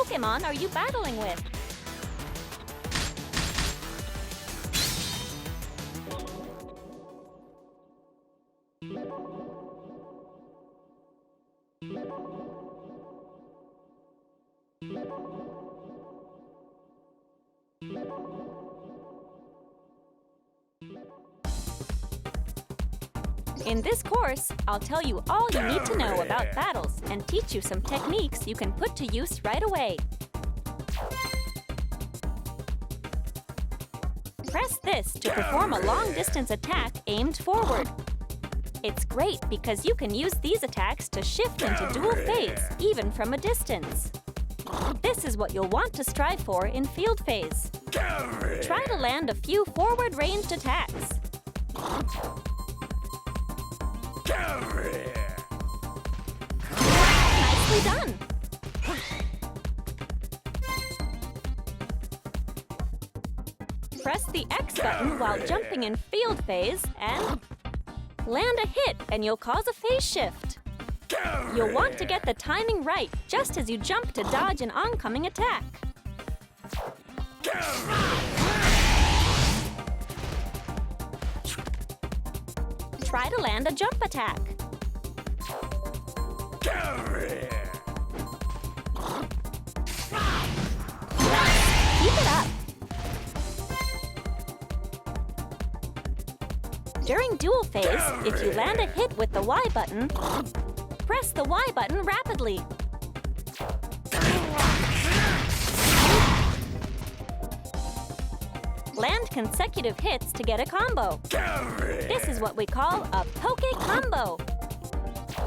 Pokémon are you battling with? In this course, I'll tell you all you need to know about battles and teach you some techniques you can put to use right away. Press this to perform a long-distance attack aimed forward. It's great because you can use these attacks to shift into dual phase, even from a distance. This is what you'll want to strive for in field phase. Try to land a few forward-ranged attacks. Nicely done! Press the X button while jumping in field phase and land a hit, and you'll cause a phase shift. You'll want to get the timing right just as you jump to dodge an oncoming attack. Try to land a jump attack. Keep it up. During dual phase, if you land a hit with the Y button, press the Y button rapidly. Land consecutive hits to get a combo. This is what we call a Poké Combo.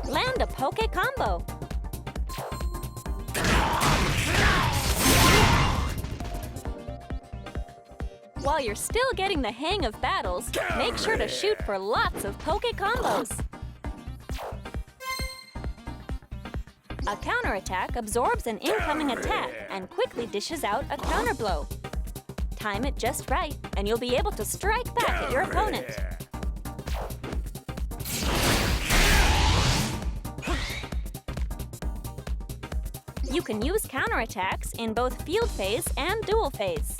Land a Poké Combo. While you're still getting the hang of battles, make sure to shoot for lots of Poké Combos. A counterattack absorbs an incoming attack and quickly dishes out a counterblow. Time it just right, and you'll be able to strike back at your opponent. You can use counterattacks in both field phase and dual phase.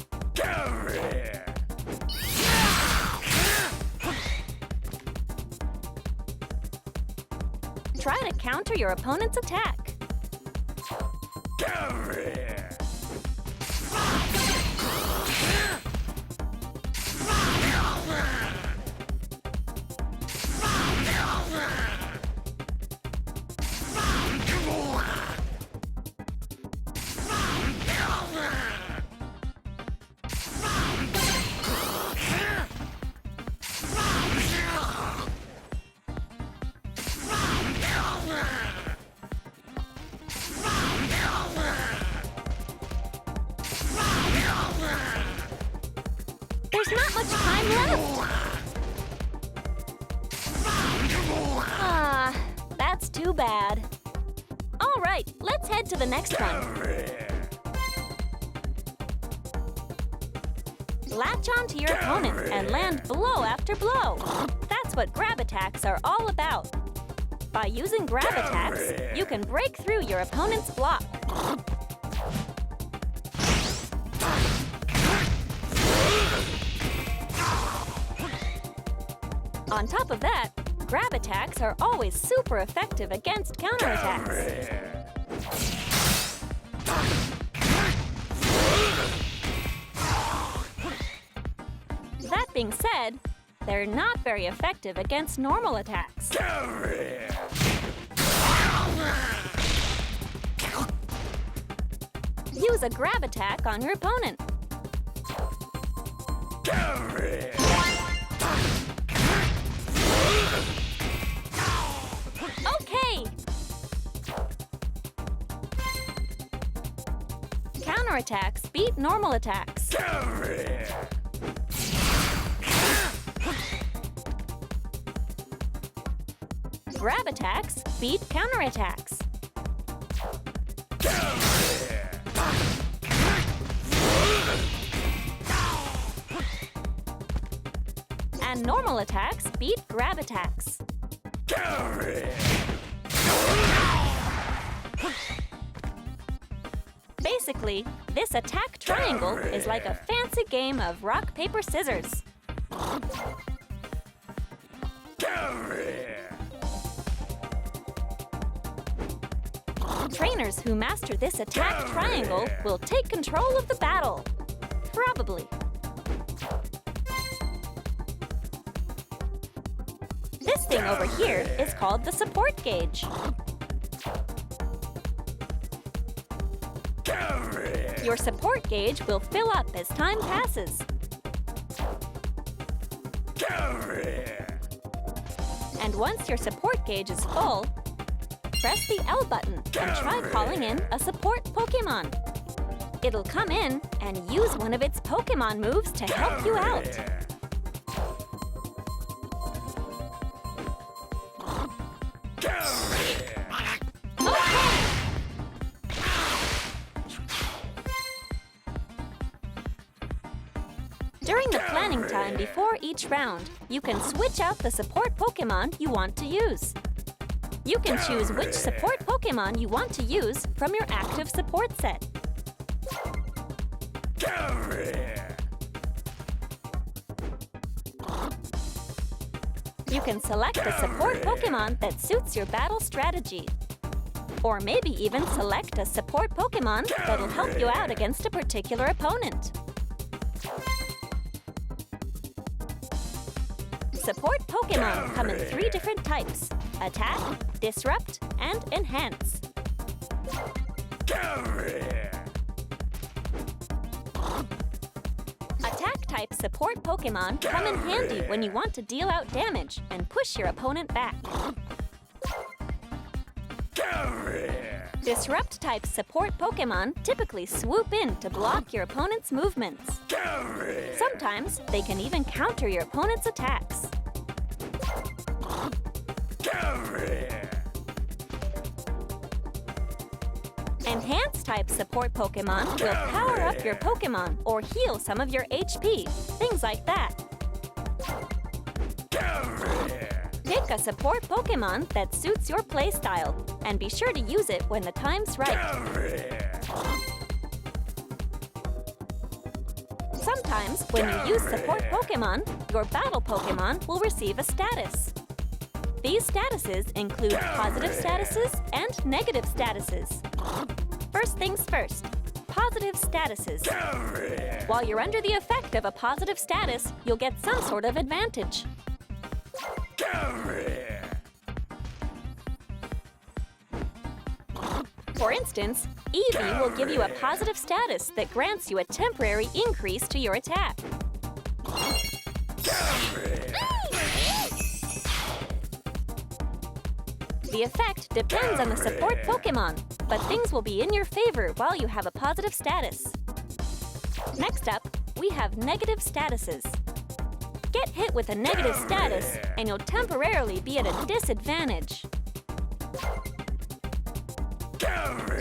Try to counter your opponent's attack. There's not much time left. Ah, that's too bad. All right, let's head to the next one. Latch onto your opponent and land blow after blow. That's what grab attacks are all about. By using grab attacks, you can break through your opponent's block. On top of that, grab attacks are always super effective against counterattacks. That being said, they're not very effective against normal attacks. Use a grab attack on your opponent. Okay! Counterattacks beat normal attacks. Grab attacks beat counterattacks. And normal attacks beat grab attacks. Basically, this attack triangle is like a fancy game of rock, paper, scissors. Trainers who master this attack triangle will take control of the battle. Probably. This thing over here is called the support gauge. Your support gauge will fill up as time passes. And once your support gauge is full, press the L button and try calling in a support Pokémon. It'll come in and use one of its Pokémon moves to help you out. During the planning time before each round, you can switch out the support Pokémon you want to use. You can choose which support Pokémon you want to use from your active support set. You can select a support Pokémon that suits your battle strategy. Or maybe even select a support Pokémon that'll help you out against a particular opponent. Support Pokémon come in 3 different types: Attack, Disrupt, and Enhance. Attack-type support Pokémon come in handy when you want to deal out damage and push your opponent back. Disrupt-type support Pokémon typically swoop in to block your opponent's movements. Sometimes they can even counter your opponent's attacks. Enhance-type support Pokémon will power up your Pokémon or heal some of your HP, things like that. Pick a support Pokémon that suits your playstyle, and be sure to use it when the time's right. Sometimes, when you use support Pokémon, your battle Pokémon will receive a status. These statuses include positive statuses and negative statuses. First things first, positive statuses. While you're under the effect of a positive status, you'll get some sort of advantage. For instance, Eevee will give you a positive status that grants you a temporary increase to your attack. The effect depends on the support Pokémon, but things will be in your favor while you have a positive status. Next up, we have negative statuses. Get hit with a negative status, and you'll temporarily be at a disadvantage.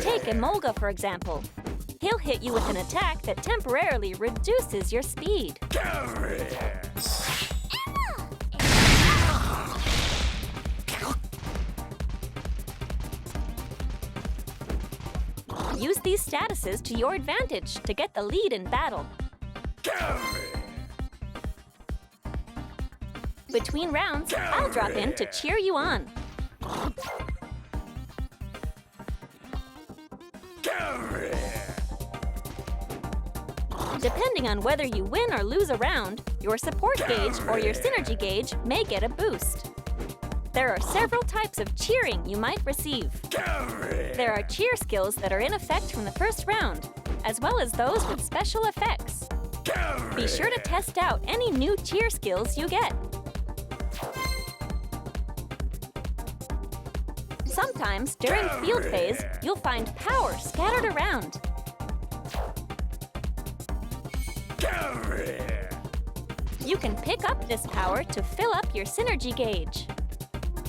Take Emolga, for example. He'll hit you with an attack that temporarily reduces your speed. Use these statuses to your advantage to get the lead in battle. Between rounds, I'll drop in to cheer you on. Depending on whether you win or lose a round, your support gauge or your synergy gauge may get a boost. There are several types of cheering you might receive. There are cheer skills that are in effect from the first round, as well as those with special effects. Be sure to test out any new cheer skills you get. Sometimes, during field phase, you'll find power scattered around. You can pick up this power to fill up your synergy gauge.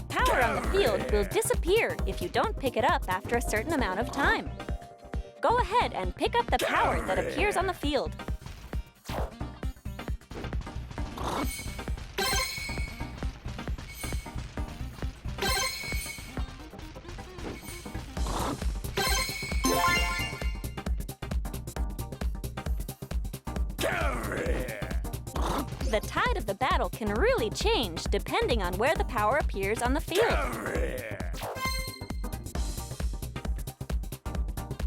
Power on the field will disappear if you don't pick it up after a certain amount of time. Go ahead and pick up the power that appears on the field. of the battle can really change depending on where the power appears on the field.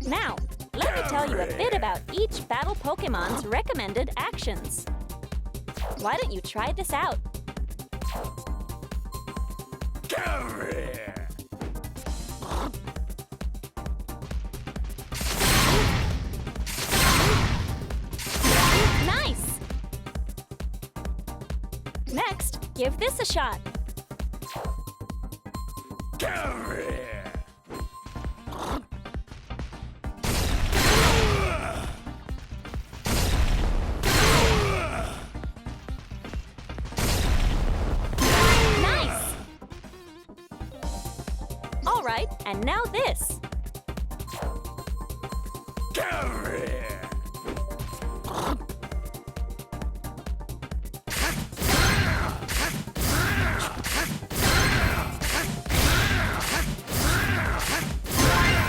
Now, let me tell you a bit about each battle Pokémon's recommended actions. Why don't you try this out? Nice! Next, give this a shot. All right, and now this.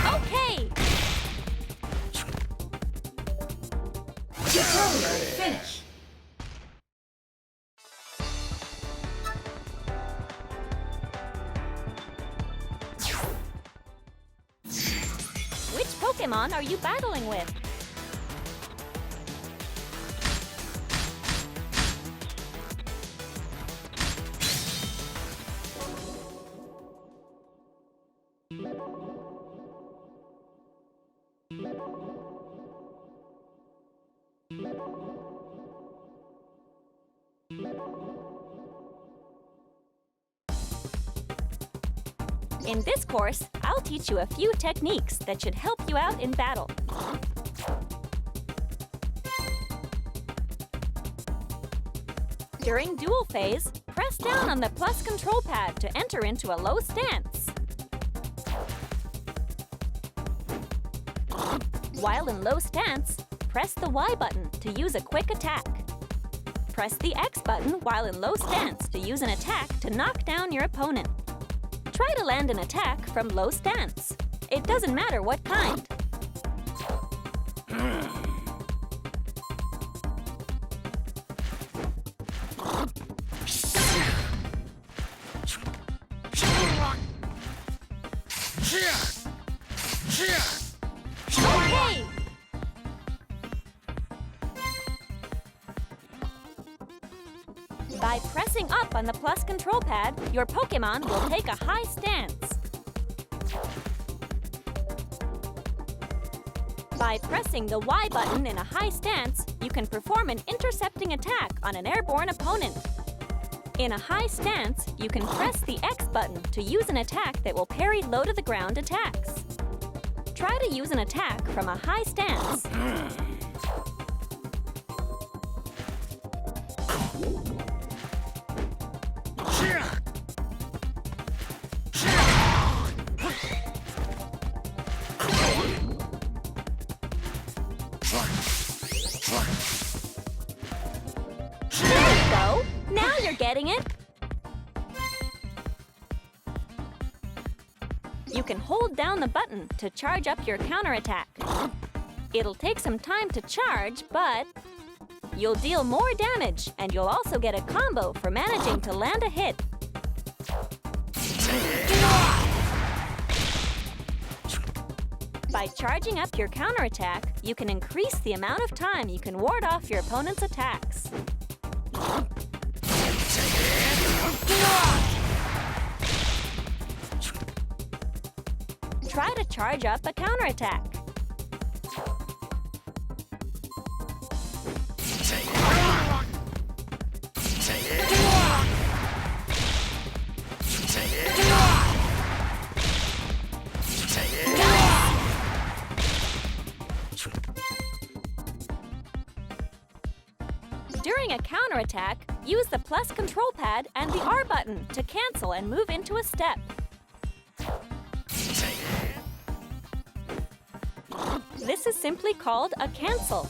Okay. Tutorial finish. Which Pokémon are you battling with? In this course, I'll teach you a few techniques that should help you out in battle. During duel phase, press down on the plus control pad to enter into a low stance. While in low stance, press the Y button to use a quick attack. Press the X button while in low stance to use an attack to knock down your opponent. Try to land an attack from low stance. It doesn't matter what kind. Okay! By pressing up on the plus control pad, your Pokémon will take a high stance. By pressing the Y button in a high stance, you can perform an intercepting attack on an airborne opponent. In a high stance, you can press the X button to use an attack that will parry low-to-the-ground attacks. Try to use an attack from a high stance. There you go! Now you're getting it! You can hold down the button to charge up your counterattack. It'll take some time to charge, but you'll deal more damage, and you'll also get a combo for managing to land a hit. By charging up your counterattack, you can increase the amount of time you can ward off your opponent's attacks. Try to charge up a counterattack. During a counterattack, use the plus control pad and the R button to cancel and move into a step. This is simply called a cancel.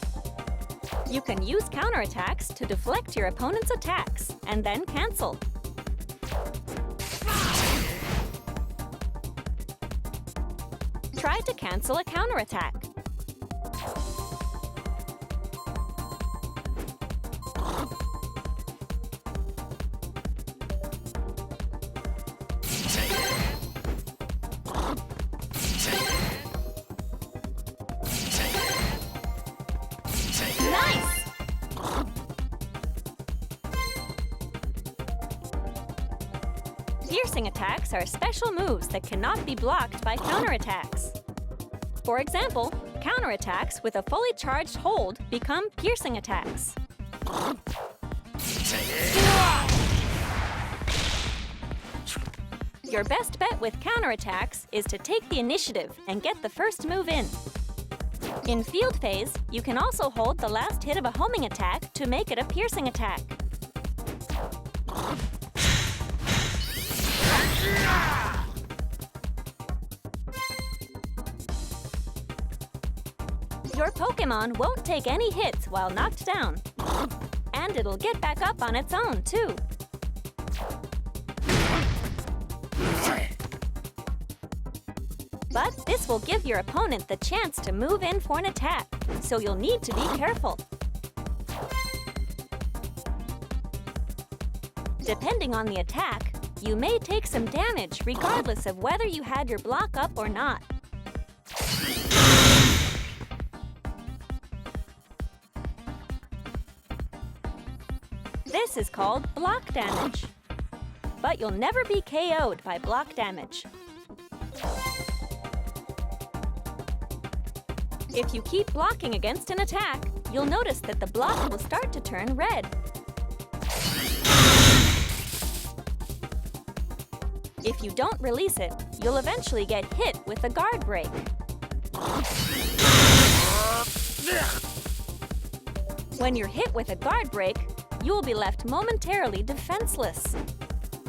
You can use counterattacks to deflect your opponent's attacks and then cancel. Try to cancel a counterattack. Piercing attacks are special moves that cannot be blocked by counterattacks. For example, counterattacks with a fully charged hold become piercing attacks. Your best bet with counterattacks is to take the initiative and get the first move in. In field phase, you can also hold the last hit of a homing attack to make it a piercing attack. Your Pokémon won't take any hits while knocked down. And it'll get back up on its own, too. But this will give your opponent the chance to move in for an attack, so you'll need to be careful. Depending on the attack, you may take some damage regardless of whether you had your block up or not. This is called block damage. But you'll never be KO'd by block damage. If you keep blocking against an attack, you'll notice that the block will start to turn red. If you don't release it, you'll eventually get hit with a guard break. When you're hit with a guard break, you'll be left momentarily defenseless.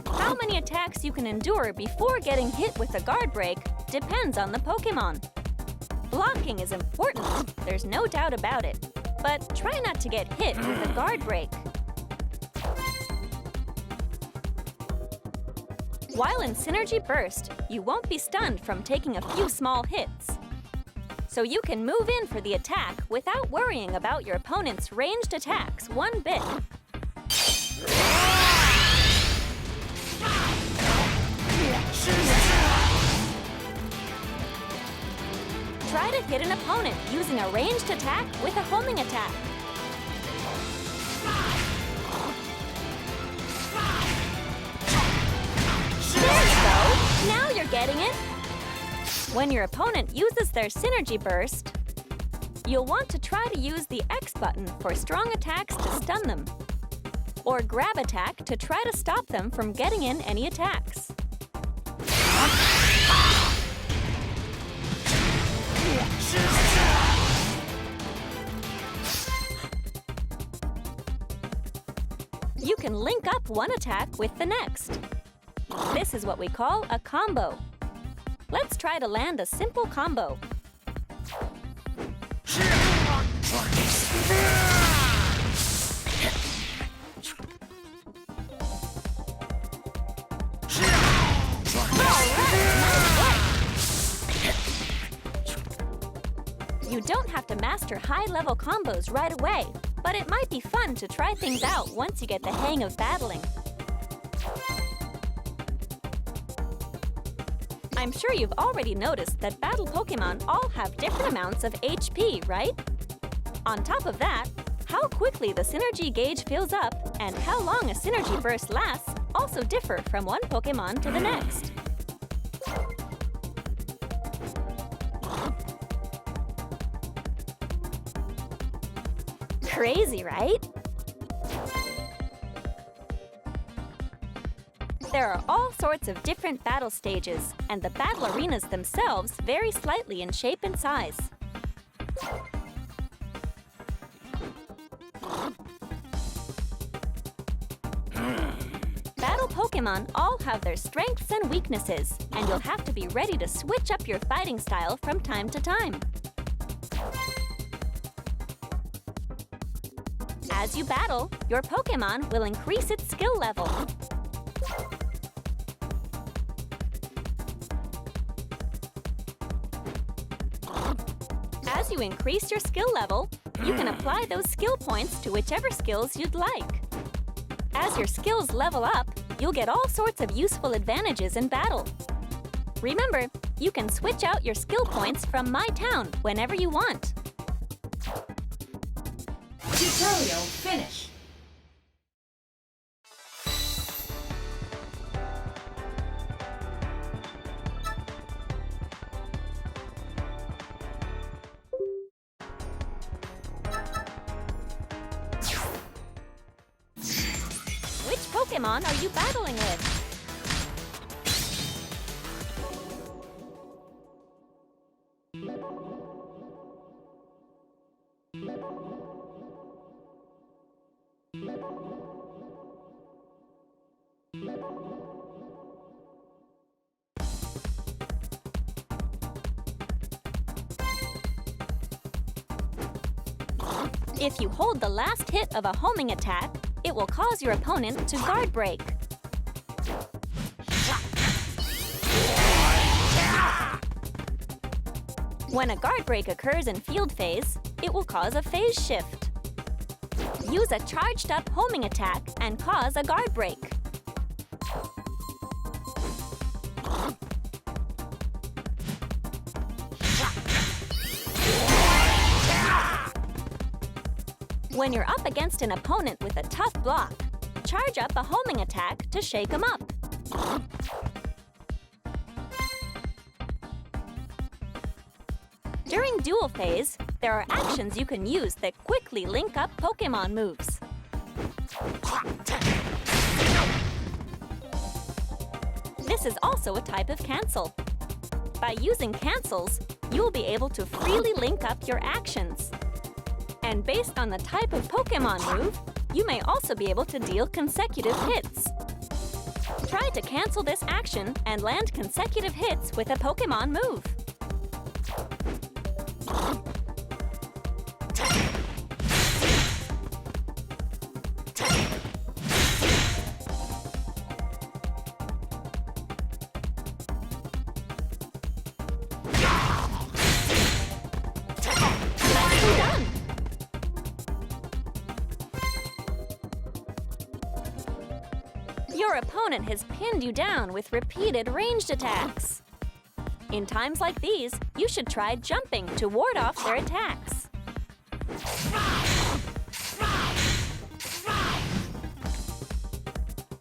How many attacks you can endure before getting hit with a guard break depends on the Pokémon. Blocking is important, there's no doubt about it, but try not to get hit with a guard break. While in Synergy Burst, you won't be stunned from taking a few small hits. So you can move in for the attack without worrying about your opponent's ranged attacks one bit. Try to hit an opponent using a ranged attack with a homing attack. There you go! Now you're getting it! When your opponent uses their Synergy Burst, you'll want to try to use the X button for strong attacks to stun them, or Grab Attack to try to stop them from getting in any attacks. You can link up one attack with the next. This is what we call a combo. Let's try to land a simple combo. You don't have to master high-level combos right away, but it might be fun to try things out once you get the hang of battling. I'm sure you've already noticed that battle Pokémon all have different amounts of HP, right? On top of that, how quickly the Synergy gauge fills up and how long a Synergy Burst lasts also differ from one Pokémon to the next. Crazy, right? There are all sorts of different battle stages, and the battle arenas themselves vary slightly in shape and size. Battle Pokémon all have their strengths and weaknesses, and you'll have to be ready to switch up your fighting style from time to time. As you battle, your Pokémon will increase its skill level. As you increase your skill level, you can apply those skill points to whichever skills you'd like. As your skills level up, you'll get all sorts of useful advantages in battle. Remember, you can switch out your skill points from My Town whenever you want. Tutorial finish. Pokémon are you battling with? If you hold the last hit of a homing attack, it will cause your opponent to guard break. When a guard break occurs in field phase, it will cause a phase shift. Use a charged up homing attack and cause a guard break. When you're up against an opponent with a tough block, charge up a homing attack to shake him up. During duel phase, there are actions you can use that quickly link up Pokémon moves. This is also a type of cancel. By using cancels, you'll be able to freely link up your actions. And based on the type of Pokémon move, you may also be able to deal consecutive hits. Try to cancel this action and land consecutive hits with a Pokémon move. Your opponent has pinned you down with repeated ranged attacks. In times like these, you should try jumping to ward off their attacks.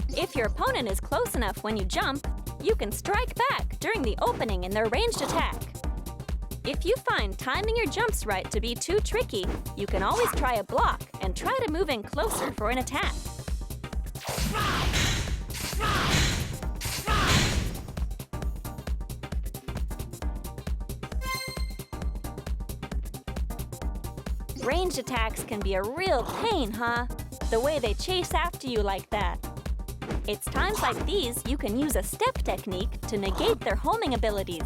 If your opponent is close enough when you jump, you can strike back during the opening in their ranged attack. If you find timing your jumps right to be too tricky, you can always try a block and try to move in closer for an attack. Ranged attacks can be a real pain, huh? The way they chase after you like that. It's times like these you can use a step technique to negate their homing abilities.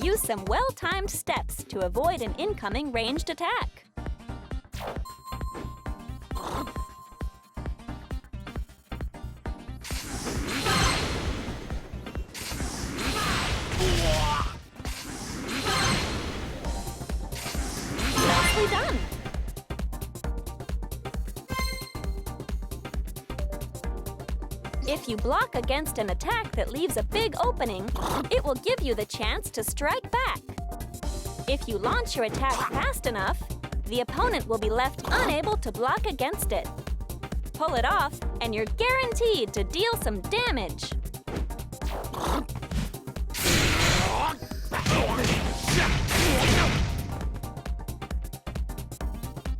Use some well-timed steps to avoid an incoming ranged attack. Nicely done! If you block against an attack that leaves a big opening, it will give you the chance to strike back. If you launch your attack fast enough, the opponent will be left unable to block against it. Pull it off, and you're guaranteed to deal some damage.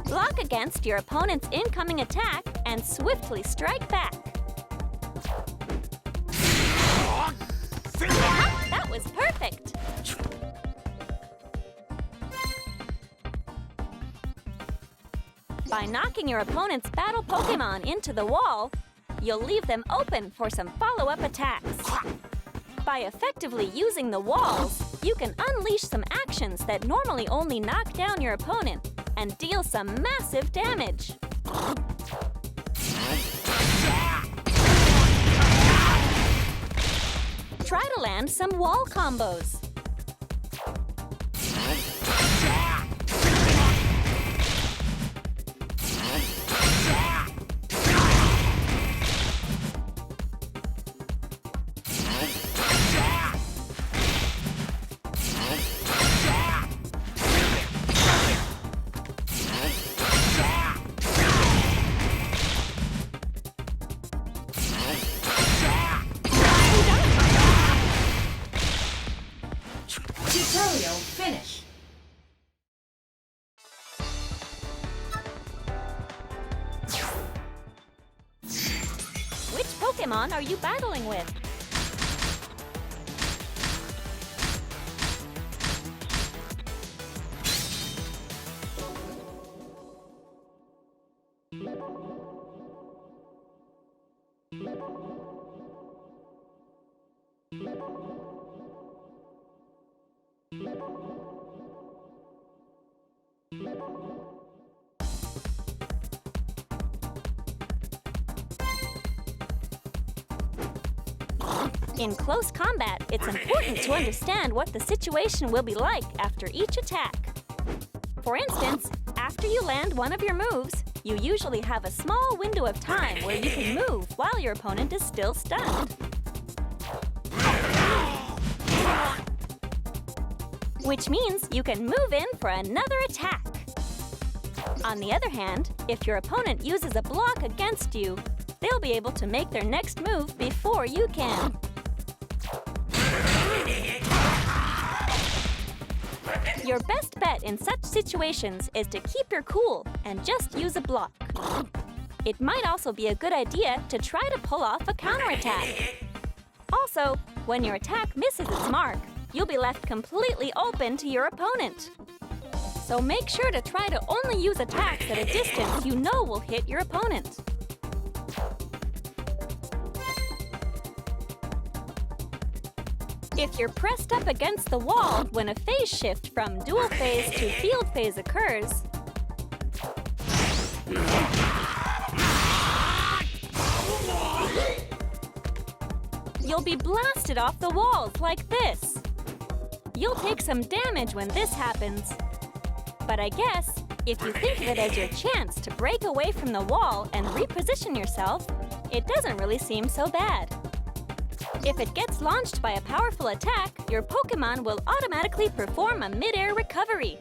Block against your opponent's incoming attack and swiftly strike back. That was perfect! By knocking your opponent's battle Pokémon into the wall, you'll leave them open for some follow-up attacks. By effectively using the walls, you can unleash some actions that normally only knock down your opponent and deal some massive damage. Try to land some wall combos. Pokémon are you battling with? In close combat, it's important to understand what the situation will be like after each attack. For instance, after you land one of your moves, you usually have a small window of time where you can move while your opponent is still stunned. Which means you can move in for another attack. On the other hand, if your opponent uses a block against you, they'll be able to make their next move before you can. Your best bet in such situations is to keep your cool and just use a block. It might also be a good idea to try to pull off a counterattack. Also, when your attack misses its mark, you'll be left completely open to your opponent. So make sure to try to only use attacks at a distance you know will hit your opponent. If you're pressed up against the wall when a phase shift from dual phase to field phase occurs, you'll be blasted off the walls like this. You'll take some damage when this happens. But I guess, if you think of it as your chance to break away from the wall and reposition yourself, it doesn't really seem so bad. If it gets launched by a powerful attack, your Pokémon will automatically perform a mid-air recovery.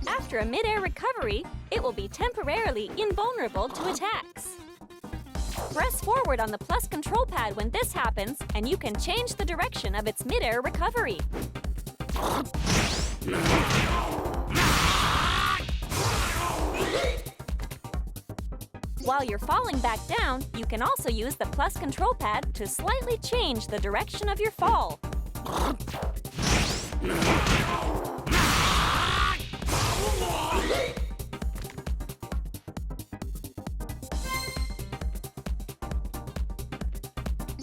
After a mid-air recovery, it will be temporarily invulnerable to attacks. Press forward on the plus control pad when this happens, and you can change the direction of its mid-air recovery. While you're falling back down, you can also use the plus control pad to slightly change the direction of your fall.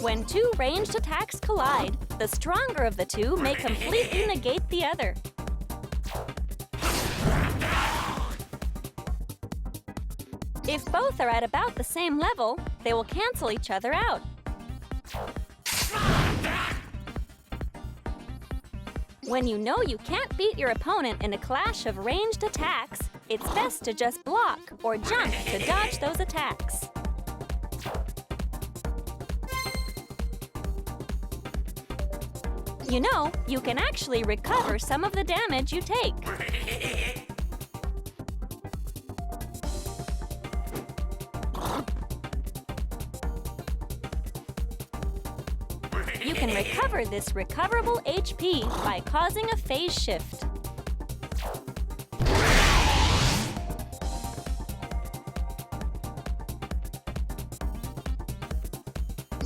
When two ranged attacks collide, the stronger of the two may completely negate the other. If both are at about the same level, they will cancel each other out. When you know you can't beat your opponent in a clash of ranged attacks, it's best to just block or jump to dodge those attacks. You know, you can actually recover some of the damage you take. You can recover this recoverable HP by causing a phase shift.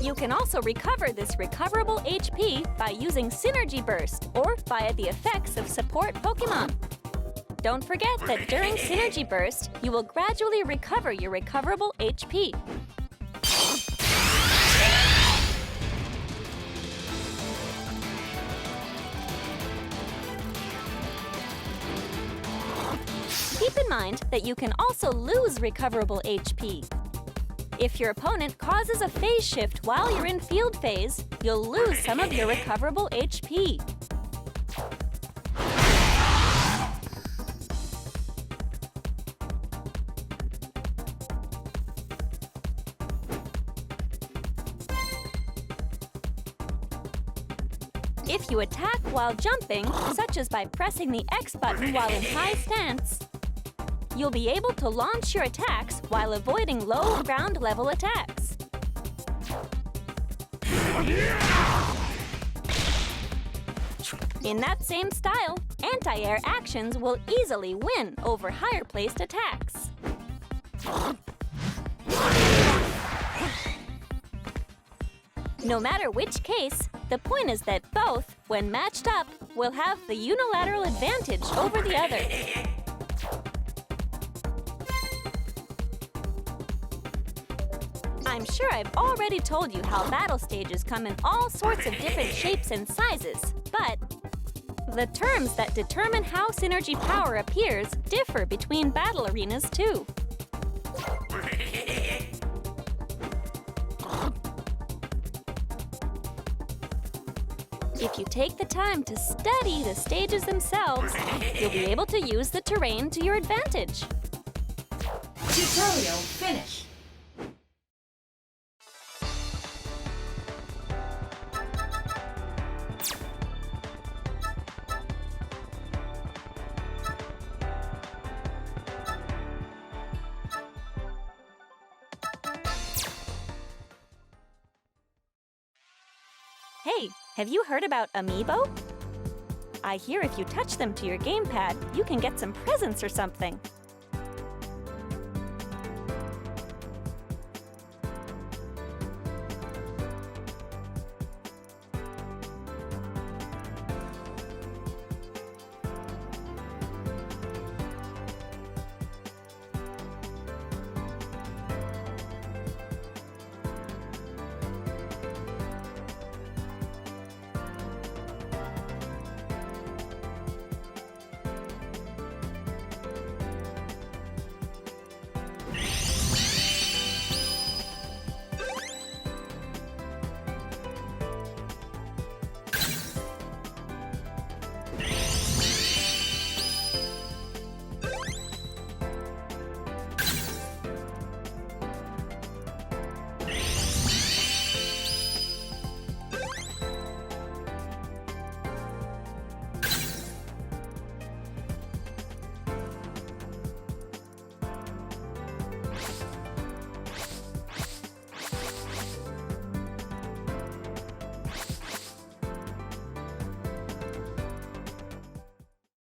You can also recover this recoverable HP by using Synergy Burst or via the effects of support Pokémon. Don't forget that during Synergy Burst, you will gradually recover your recoverable HP. Keep in mind that you can also lose recoverable HP. If your opponent causes a phase shift while you're in field phase, you'll lose some of your recoverable HP. If you attack while jumping, such as by pressing the X button while in high stance, you'll be able to launch your attacks while avoiding low ground level attacks. In that same style, anti-air actions will easily win over higher-placed attacks. No matter which case, the point is that both, when matched up, will have the unilateral advantage over the other. I'm sure I've already told you how battle stages come in all sorts of different shapes and sizes, but the terms that determine how synergy power appears differ between battle arenas too. If you take the time to study the stages themselves, you'll be able to use the terrain to your advantage. Tutorial finished. Hey, have you heard about Amiibo? I hear if you touch them to your gamepad, you can get some presents or something.